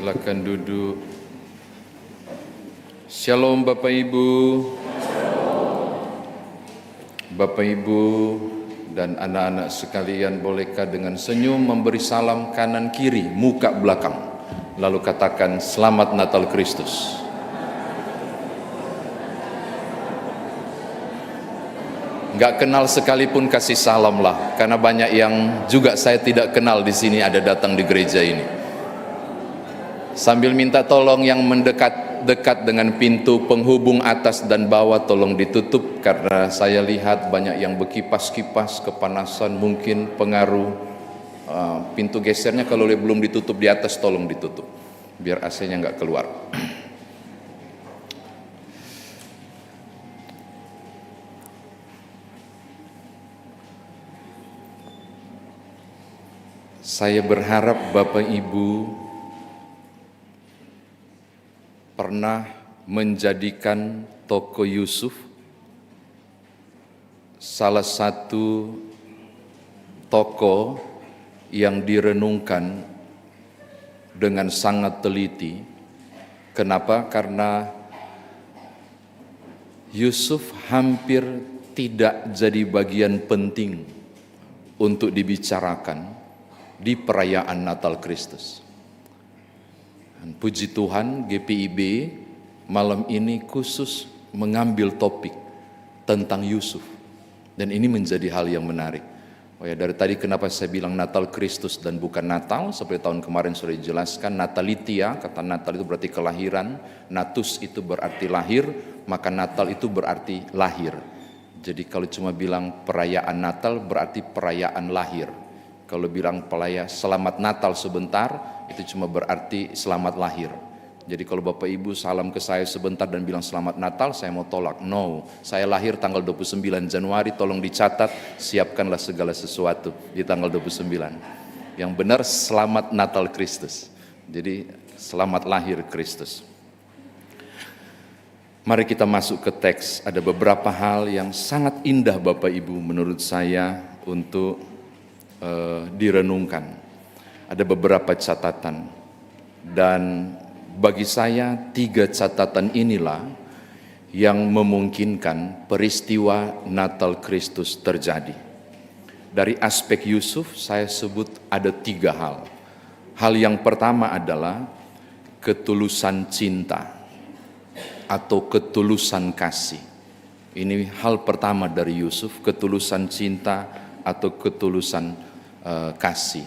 Silakan duduk. Shalom Bapak Ibu. Bapak Ibu dan anak-anak sekalian, bolehkah dengan senyum memberi salam kanan kiri, muka belakang, lalu katakan Selamat Natal Kristus. Nggak kenal sekalipun kasih salam lah, karena banyak yang juga saya tidak kenal di sini ada datang di gereja ini. Sambil minta tolong yang mendekat dengan pintu penghubung atas dan bawah tolong ditutup, karena saya lihat banyak yang berkipas-kipas, kepanasan, mungkin pengaruh pintu gesernya. Kalau belum ditutup di atas tolong ditutup biar AC-nya nggak keluar. Saya berharap Bapak Ibu pernah menjadikan Toko Yusuf salah satu tokoh yang direnungkan dengan sangat teliti. Kenapa? Karena Yusuf hampir tidak jadi bagian penting untuk dibicarakan di perayaan Natal Kristus. Puji Tuhan, GPIB malam ini khusus mengambil topik tentang Yusuf. Dan ini menjadi hal yang menarik. Oh ya, dari tadi kenapa saya bilang Natal Kristus dan bukan Natal, seperti tahun kemarin sudah dijelaskan. Natalitia, kata Natal itu berarti kelahiran, Natus itu berarti lahir, maka Natal itu berarti lahir. Jadi kalau cuma bilang perayaan Natal berarti perayaan lahir. Kalau bilang selamat Natal sebentar, itu cuma berarti selamat lahir. Jadi kalau Bapak Ibu salam ke saya sebentar dan bilang selamat Natal, saya mau tolak. No, saya lahir tanggal 29 Januari, tolong dicatat, siapkanlah segala sesuatu di tanggal 29. Yang benar selamat Natal Kristus. Jadi selamat lahir Kristus. Mari kita masuk ke teks. Ada beberapa hal yang sangat indah Bapak Ibu menurut saya untuk direnungkan. Ada beberapa catatan, dan bagi saya 3 catatan inilah yang memungkinkan peristiwa Natal Kristus terjadi. Dari aspek Yusuf saya sebut ada 3 hal. Hal yang pertama adalah ketulusan cinta atau ketulusan kasih. Ini hal pertama dari Yusuf, ketulusan cinta atau ketulusan kasih.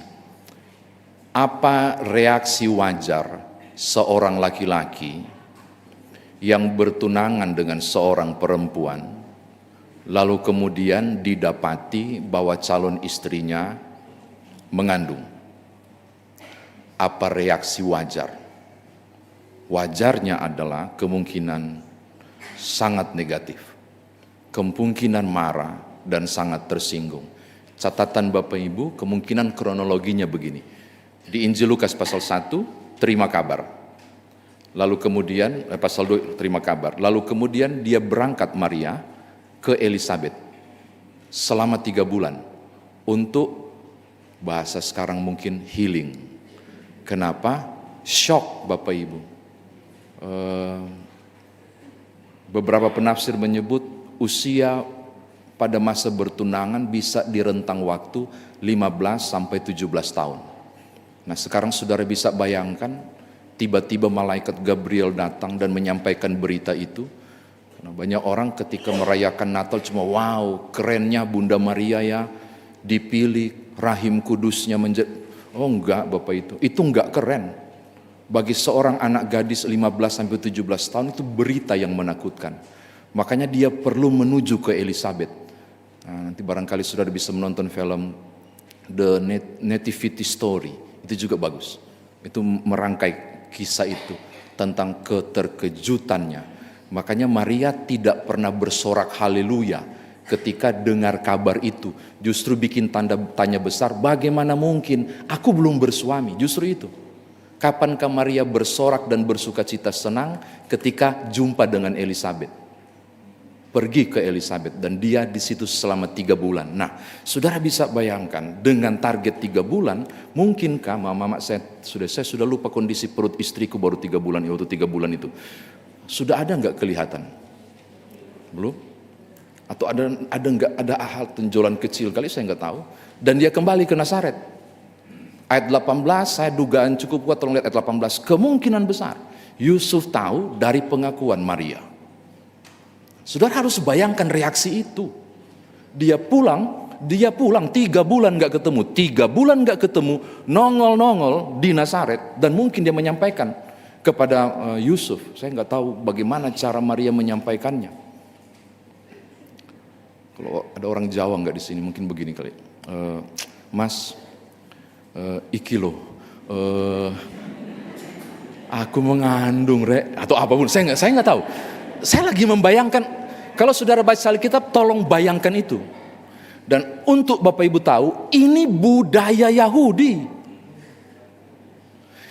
Apa reaksi wajar seorang laki-laki yang bertunangan dengan seorang perempuan, lalu kemudian didapati bahwa calon istrinya mengandung? Apa reaksi wajar? Wajarnya adalah kemungkinan sangat negatif, kemungkinan marah dan sangat tersinggung. Catatan Bapak Ibu, kemungkinan kronologinya begini. Di Injil Lukas pasal 1, terima kabar. Lalu kemudian, pasal 2, terima kabar. Lalu kemudian dia berangkat Maria ke Elisabet selama 3 bulan untuk, bahasa sekarang mungkin healing. Kenapa? Shock Bapak Ibu. Beberapa penafsir menyebut usia pada masa bertunangan bisa di rentang waktu 15 sampai 17 tahun. Nah, sekarang saudara bisa bayangkan tiba-tiba malaikat Gabriel datang dan menyampaikan berita itu. Karena banyak orang ketika merayakan Natal cuma wow, kerennya Bunda Maria ya, dipilih rahim kudusnya menjadi. Oh enggak Bapak, itu enggak keren. Bagi seorang anak gadis 15 sampai 17 tahun itu berita yang menakutkan. Makanya dia perlu menuju ke Elisabet. Nah, nanti barangkali saudara bisa menonton film The Nativity Story, itu juga bagus. Itu merangkai kisah itu tentang keterkejutannya. Makanya Maria tidak pernah bersorak haleluya ketika dengar kabar itu. Justru bikin tanda tanya besar, bagaimana mungkin aku belum bersuami? Justru itu. Kapankah Maria bersorak dan bersukacita senang ketika jumpa dengan Elisabet? pergi ke Elizabeth dan dia di situ selama 3 bulan. Nah, saudara bisa bayangkan dengan target 3 bulan, mungkinkah mama saya sudah lupa kondisi perut istriku baru 3 bulan waktu 3 bulan itu. Sudah ada nggak kelihatan? Belum? Atau ada nggak ada hal tenjolan kecil kali, saya nggak tahu. Dan dia kembali ke Nazaret. Ayat 18, saya dugaan cukup kuat, tolong lihat ayat 18. Kemungkinan besar Yusuf tahu dari pengakuan Maria. Saudara harus bayangkan reaksi itu. Dia pulang 3 bulan nggak ketemu, 3 bulan nggak ketemu, nongol di Nazaret, dan mungkin dia menyampaikan kepada Yusuf. Saya nggak tahu bagaimana cara Maria menyampaikannya. Kalau ada orang Jawa nggak di sini, mungkin begini kali, Mas, iki lo, aku mengandung rek, atau apapun, saya nggak tahu. Saya lagi membayangkan, kalau saudara baca Alkitab, tolong bayangkan itu. Dan untuk Bapak Ibu tahu, ini budaya Yahudi.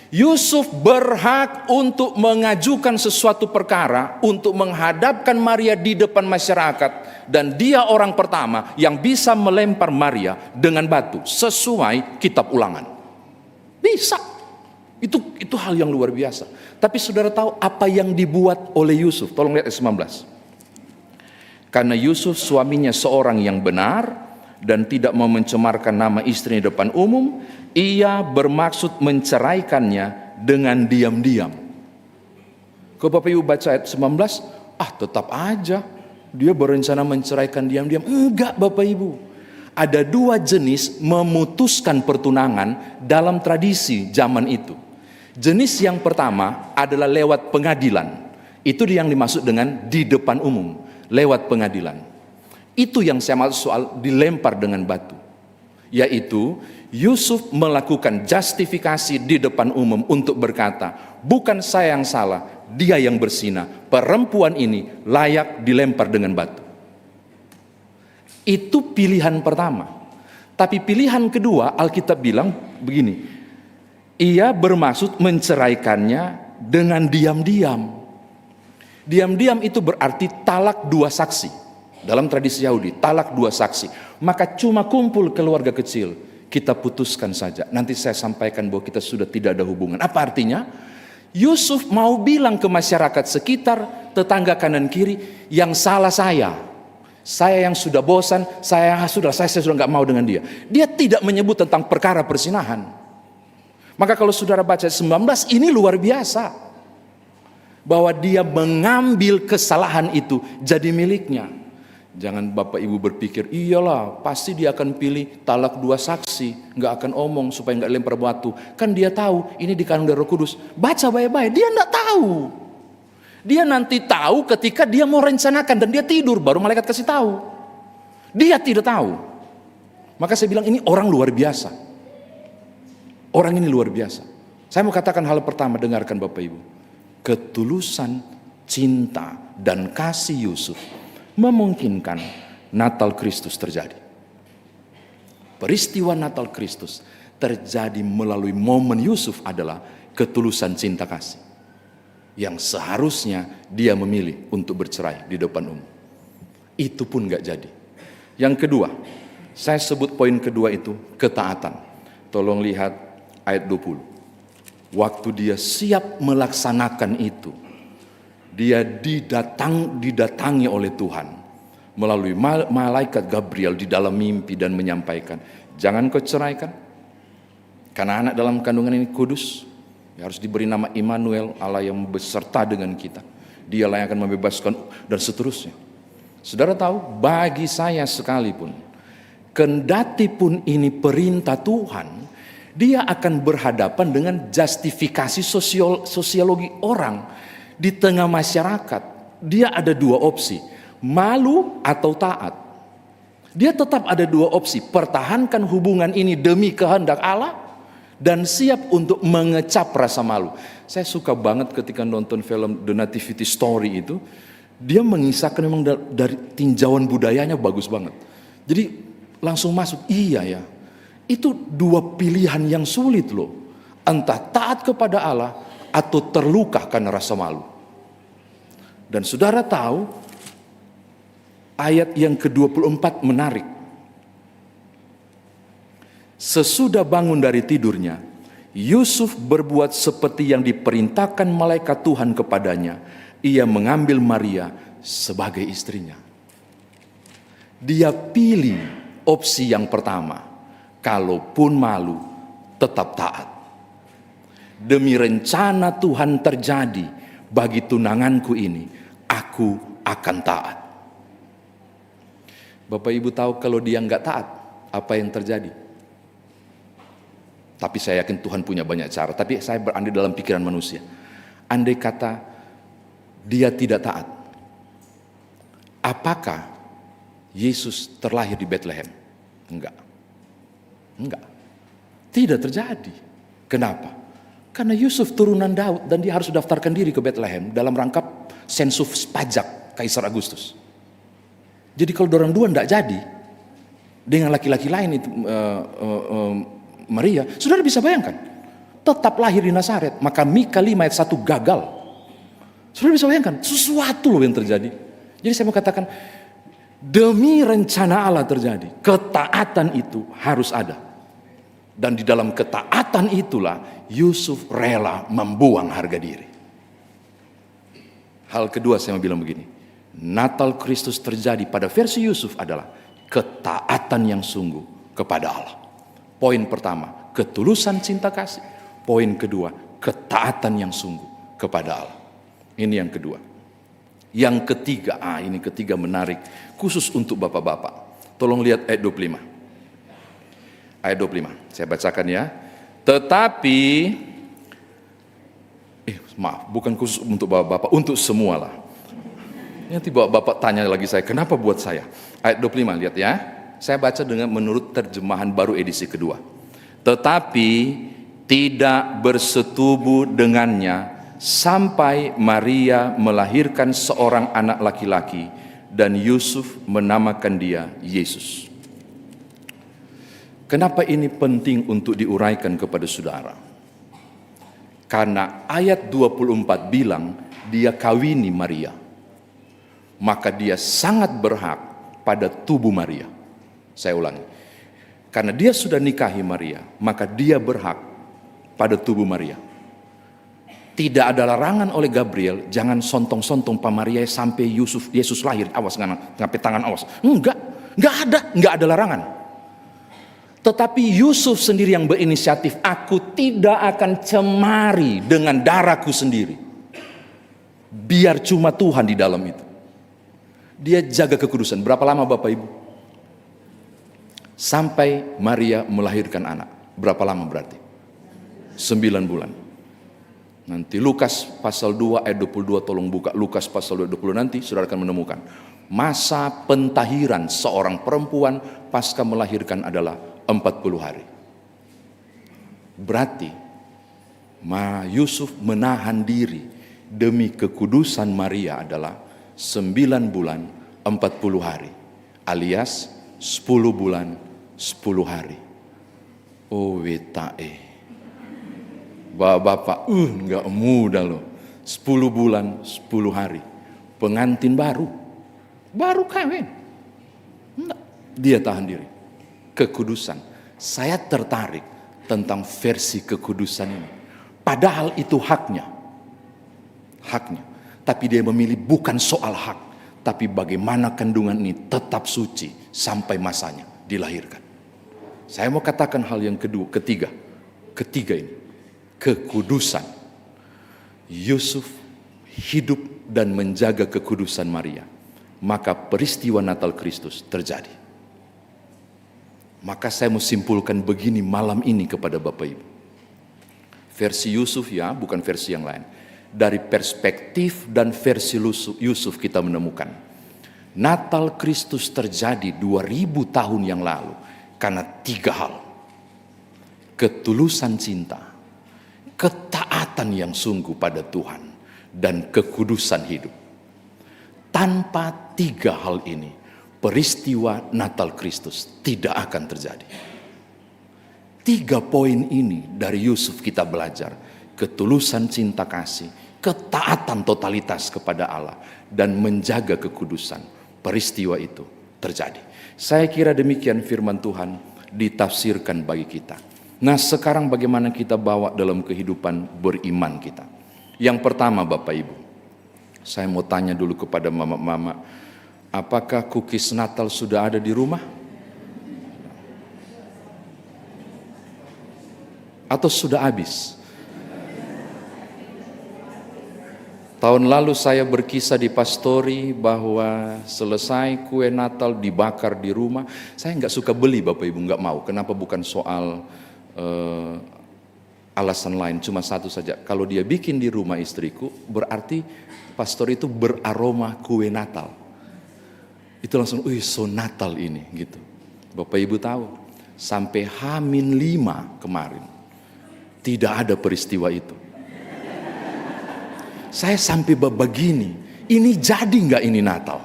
Yusuf berhak untuk mengajukan sesuatu perkara, untuk menghadapkan Maria di depan masyarakat, dan dia orang pertama yang bisa melempar Maria dengan batu sesuai kitab Ulangan. Bisa. Itu hal yang luar biasa. Tapi saudara tahu apa yang dibuat oleh Yusuf? Tolong lihat ayat 19. Karena Yusuf suaminya seorang yang benar dan tidak mau mencemarkan nama istrinya di depan umum, ia bermaksud menceraikannya dengan diam-diam. Kalau Bapak Ibu baca ayat 19, tetap aja dia berencana menceraikan diam-diam. Enggak Bapak Ibu. Ada 2 jenis memutuskan pertunangan dalam tradisi zaman itu. Jenis yang pertama adalah lewat pengadilan. Itu yang dimaksud dengan di depan umum, lewat pengadilan. Itu yang saya maksud soal dilempar dengan batu. Yaitu Yusuf melakukan justifikasi di depan umum untuk berkata, bukan saya yang salah, dia yang berzina. Perempuan ini layak dilempar dengan batu. Itu pilihan pertama. Tapi pilihan kedua, Alkitab bilang begini, ia bermaksud menceraikannya dengan diam-diam. Diam-diam itu berarti talak 2 saksi. Dalam tradisi Yahudi, talak 2 saksi. Maka cuma kumpul keluarga kecil, kita putuskan saja. Nanti saya sampaikan bahwa kita sudah tidak ada hubungan. Apa artinya? Yusuf mau bilang ke masyarakat sekitar, tetangga kanan kiri, yang salah saya. Saya yang sudah bosan, saya sudah nggak mau dengan dia. Dia tidak menyebut tentang perkara perzinahan. Maka kalau saudara baca 19, ini luar biasa. Bahwa dia mengambil kesalahan itu jadi miliknya. Jangan Bapak Ibu berpikir, iyalah pasti dia akan pilih talak 2 saksi, nggak akan omong supaya nggak lempar batu. Kan dia tahu ini dikandung dari Roh Kudus. Baca baik-baik, dia nggak tahu. Dia nanti tahu ketika dia mau rencanakan dan dia tidur, baru malaikat kasih tahu. Dia tidak tahu. Maka saya bilang ini orang luar biasa. Orang ini luar biasa. Saya mau katakan hal pertama, dengarkan Bapak Ibu. Ketulusan cinta dan kasih Yusuf memungkinkan Natal Kristus terjadi. Peristiwa Natal Kristus terjadi melalui momen Yusuf adalah ketulusan cinta kasih. Yang seharusnya dia memilih untuk bercerai di depan umum. Itu pun gak jadi. Yang kedua, saya sebut poin kedua itu ketaatan. Tolong lihat ayat 20. Waktu dia siap melaksanakan itu, dia didatangi oleh Tuhan melalui malaikat Gabriel di dalam mimpi dan menyampaikan, jangan kau ceraikan, karena anak dalam kandungan ini kudus, harus diberi nama Immanuel, Allah yang beserta dengan kita. Dialah yang akan membebaskan dan seterusnya. Saudara tahu, bagi saya sekalipun, kendati pun ini perintah Tuhan, dia akan berhadapan dengan justifikasi sosiologi orang di tengah masyarakat. Dia ada 2 opsi, malu atau taat. Dia tetap ada 2 opsi, pertahankan hubungan ini demi kehendak Allah, dan siap untuk mengecap rasa malu. Saya suka banget ketika nonton film The Nativity Story itu, dia mengisahkan memang dari tinjauan budayanya bagus banget. Jadi langsung masuk, iya ya, itu 2 pilihan yang sulit loh. Entah taat kepada Allah atau terluka karena rasa malu. Dan saudara tahu, Ayat yang ke-24 menarik. Sesudah bangun dari tidurnya, Yusuf berbuat seperti yang diperintahkan malaikat Tuhan kepadanya. Ia mengambil Maria sebagai istrinya. Dia pilih opsi yang pertama. Kalaupun malu, tetap taat. Demi rencana Tuhan terjadi bagi tunanganku ini, aku akan taat. Bapak Ibu tahu kalau dia nggak taat, apa yang terjadi? Tapi saya yakin Tuhan punya banyak cara. Tapi saya berandai dalam pikiran manusia. Andai kata dia tidak taat, apakah Yesus terlahir di Bethlehem? Enggak. Tidak terjadi. Kenapa? Karena Yusuf turunan Daud dan dia harus daftarkan diri ke Bethlehem dalam rangka sensus pajak Kaisar Agustus. Jadi kalau dorang dua tidak jadi dengan laki-laki lain itu Maria, saudara bisa bayangkan, tetap lahir di Nazaret, maka Mika 5 ayat 1 gagal. Saudara bisa bayangkan, sesuatu loh yang terjadi. Jadi saya mau katakan, demi rencana Allah terjadi, ketaatan itu harus ada. Dan di dalam ketaatan itulah Yusuf rela membuang harga diri. Hal kedua saya mau bilang begini, Natal Kristus terjadi pada versi Yusuf adalah ketaatan yang sungguh kepada Allah. Poin pertama, ketulusan cinta kasih. Poin kedua, ketaatan yang sungguh kepada Allah. Ini yang kedua. Yang ketiga, ini ketiga menarik, khusus untuk bapak-bapak. Tolong lihat ayat 25. Ayat 25, saya bacakan ya. Tetapi, maaf, bukan khusus untuk bapak-bapak, untuk semua lah. Nanti bapak tanya lagi saya, kenapa buat saya? Ayat 25, lihat ya. Saya baca dengan menurut terjemahan baru edisi kedua. Tetapi tidak bersetubuh dengannya sampai Maria melahirkan seorang anak laki-laki dan Yusuf menamakan dia Yesus. Kenapa ini penting untuk diuraikan kepada saudara? Karena ayat 24 bilang dia kawini Maria. Maka dia sangat berhak pada tubuh Maria. Saya ulangi, karena dia sudah nikahi Maria, maka dia berhak pada tubuh Maria. Tidak ada larangan oleh Gabriel, jangan sontong-sontong Pak Maria sampai Yesus lahir, awas ngapain tangan awas. Enggak ada larangan. Tetapi Yusuf sendiri yang berinisiatif, aku tidak akan cemari dengan darahku sendiri. Biar cuma Tuhan di dalam itu. Dia jaga kekudusan. Berapa lama Bapak Ibu? Sampai Maria melahirkan anak. Berapa lama berarti? 9 bulan. Nanti Lukas pasal 2 ayat 22, tolong buka Lukas pasal 2 ayat 20, nanti saudara akan menemukan. Masa pentahiran seorang perempuan pasca melahirkan adalah 40 hari. Berarti Yusuf menahan diri demi kekudusan Maria adalah 9 bulan 40 hari. Alias 10 bulan 10 hari. Oh wetae. Bapak, enggak mudah loh. 10 bulan 10 hari. Pengantin baru kawin. Enggak. Dia tahan diri. Kekudusan. Saya tertarik tentang versi kekudusan ini. Padahal itu haknya. Tapi dia memilih bukan soal hak, tapi bagaimana kandungan ini tetap suci sampai masanya dilahirkan. Saya mau katakan hal yang ketiga ini, kekudusan. Yusuf hidup dan menjaga kekudusan Maria, maka peristiwa Natal Kristus terjadi. Maka saya mau simpulkan begini malam ini kepada Bapak Ibu. Versi Yusuf ya, bukan versi yang lain. Dari perspektif dan versi Yusuf kita menemukan Natal Kristus terjadi 2000 tahun yang lalu karena 3 hal. Ketulusan cinta, ketaatan yang sungguh pada Tuhan, dan kekudusan hidup. Tanpa 3 hal ini, peristiwa Natal Kristus tidak akan terjadi. 3 poin ini dari Yusuf kita belajar. Ketulusan cinta kasih, ketaatan totalitas kepada Allah, dan menjaga kekudusan. peristiwa itu terjadi. Saya kira demikian firman Tuhan ditafsirkan bagi kita. Nah, sekarang bagaimana kita bawa dalam kehidupan beriman kita? Yang pertama, Bapak Ibu, saya mau tanya dulu kepada mama-mama, apakah cookies Natal sudah ada di rumah? Atau sudah habis? Tahun lalu saya berkisah di pastori bahwa selesai kue Natal dibakar di rumah. Saya nggak suka beli, Bapak Ibu, nggak mau. Kenapa? Bukan soal alasan lain, cuma satu saja. Kalau dia bikin di rumah istriku, berarti pastor itu beraroma kue Natal. Itu langsung, so Natal ini, gitu. Bapak Ibu tahu, sampai H-5 kemarin, tidak ada peristiwa itu. Saya sampai begini, ini jadi nggak ini Natal?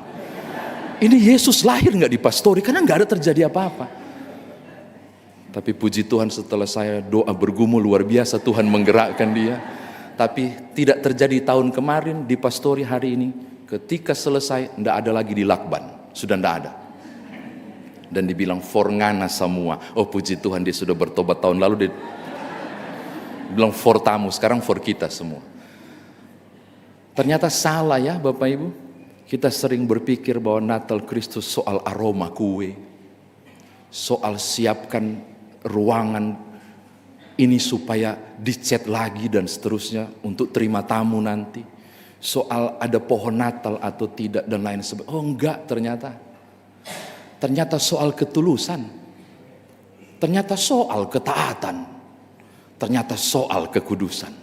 Ini Yesus lahir nggak di pastori? Karena nggak ada terjadi apa-apa. Tapi puji Tuhan, setelah saya doa bergumul luar biasa, Tuhan menggerakkan dia. Tapi tidak terjadi tahun kemarin di pastori hari ini. Ketika selesai, tidak ada lagi di lakban. Sudah tidak ada. Dan dibilang forngana semua. Oh puji Tuhan, dia sudah bertobat tahun lalu. Dia bilang for tamu, sekarang for kita semua. Ternyata salah ya Bapak Ibu. Kita sering berpikir bahwa Natal Kristus soal aroma kue. Soal siapkan ruangan ini supaya dicat lagi dan seterusnya untuk terima tamu nanti. Soal ada pohon Natal atau tidak dan lain sebagainya. Oh enggak, ternyata soal ketulusan. Ternyata soal ketaatan. Ternyata soal kekudusan.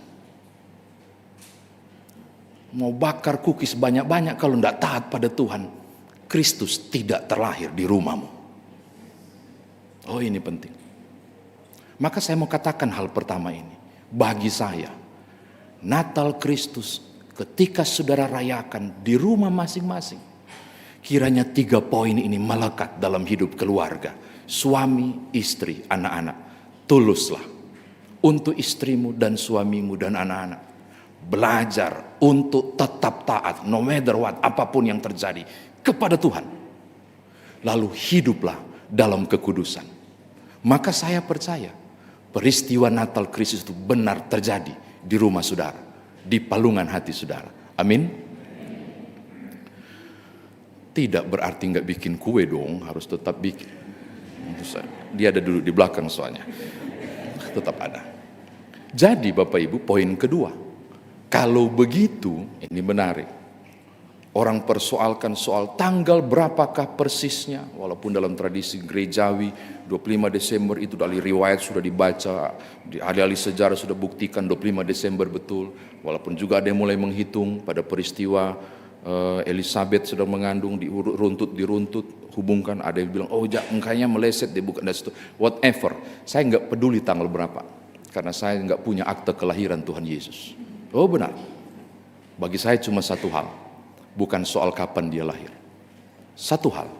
Mau bakar cookies banyak-banyak, kalau enggak taat pada Tuhan, Kristus tidak terlahir di rumahmu. Oh ini penting. Maka saya mau katakan hal pertama ini. Bagi saya, Natal Kristus ketika saudara rayakan di rumah masing-masing, kiranya 3 poin ini melekat dalam hidup keluarga. Suami, istri, anak-anak. Tuluslah untuk istrimu dan suamimu dan anak-anak. Belajar untuk tetap taat, no matter what, apapun yang terjadi, kepada Tuhan. Lalu hiduplah dalam kekudusan. Maka saya percaya, peristiwa Natal Kristus itu benar terjadi di rumah saudara, di palungan hati saudara. Amin. Tidak berarti nggak bikin kue dong, harus tetap bikin. Dia ada dulu di belakang soalnya. Tetap ada. Jadi Bapak Ibu, poin kedua, kalau begitu ini menarik. Orang persoalkan soal tanggal berapakah persisnya, walaupun dalam tradisi gerejawi 25 Desember itu dari riwayat sudah dibaca, di ahli-ahli sejarah sudah buktikan 25 Desember betul, walaupun juga ada yang mulai menghitung pada peristiwa Elizabeth sedang mengandung, diruntut, hubungkan, ada yang bilang oh angkanya meleset, dia bukan dari situ, whatever. Saya nggak peduli tanggal berapa, karena saya nggak punya akte kelahiran Tuhan Yesus. Oh benar, bagi saya cuma satu hal. Bukan soal kapan dia lahir. Satu hal,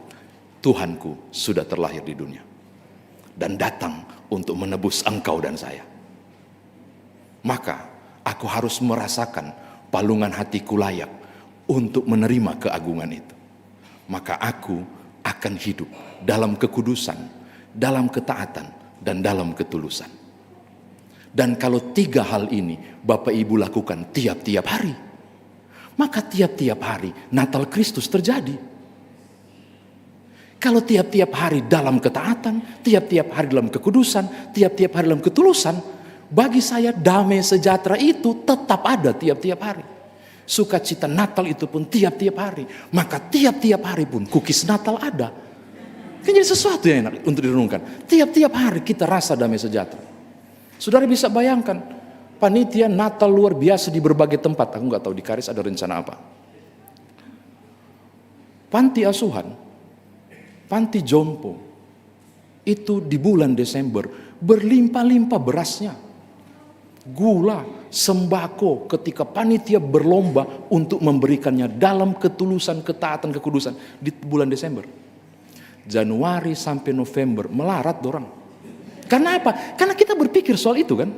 Tuhanku sudah terlahir di dunia dan datang untuk menebus engkau dan saya. Maka aku harus merasakan palungan hatiku layak untuk menerima keagungan itu. Maka aku akan hidup dalam kekudusan, dalam ketaatan, dan dalam ketulusan. Dan kalau 3 hal ini Bapak Ibu lakukan tiap-tiap hari, maka tiap-tiap hari Natal Kristus terjadi. Kalau tiap-tiap hari dalam ketaatan, tiap-tiap hari dalam kekudusan, tiap-tiap hari dalam ketulusan, bagi saya damai sejahtera itu tetap ada tiap-tiap hari. Sukacita Natal itu pun tiap-tiap hari. Maka tiap-tiap hari pun cookies Natal ada. Kan jadi sesuatu yang enak untuk direnungkan. Tiap-tiap hari kita rasa damai sejahtera. Saudara bisa bayangkan, panitia Natal luar biasa di berbagai tempat. Aku nggak tahu di Karis ada rencana apa. Panti asuhan, panti jompo, itu di bulan Desember berlimpah-limpah berasnya. Gula, sembako ketika panitia berlomba untuk memberikannya dalam ketulusan, ketaatan, kekudusan di bulan Desember. Januari sampai November melarat orang. Karena apa? Karena kita berpikir soal itu kan.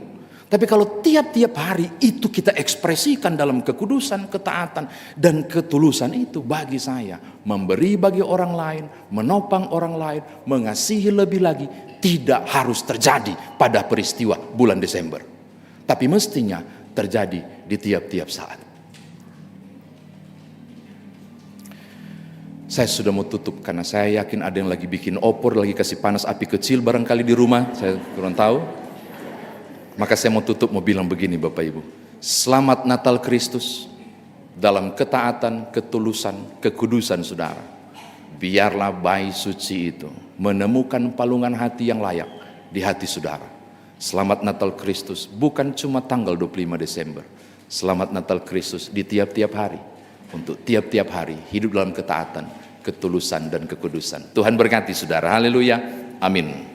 Tapi kalau tiap-tiap hari itu kita ekspresikan dalam kekudusan, ketaatan, dan ketulusan itu, bagi saya, memberi bagi orang lain, menopang orang lain, mengasihi lebih lagi, tidak harus terjadi pada peristiwa bulan Desember. Tapi mestinya terjadi di tiap-tiap saat. Saya sudah mau tutup karena saya yakin ada yang lagi bikin opor, lagi kasih panas api kecil barangkali di rumah, saya kurang tahu. Maka saya mau tutup mau bilang begini Bapak Ibu. Selamat Natal Kristus dalam ketaatan, ketulusan, kekudusan saudara. Biarlah bayi suci itu menemukan palungan hati yang layak di hati saudara. Selamat Natal Kristus bukan cuma tanggal 25 Desember. Selamat Natal Kristus di tiap-tiap hari. Untuk tiap-tiap hari hidup dalam ketaatan, ketulusan dan kekudusan. Tuhan berkati saudara. Haleluya. Amin.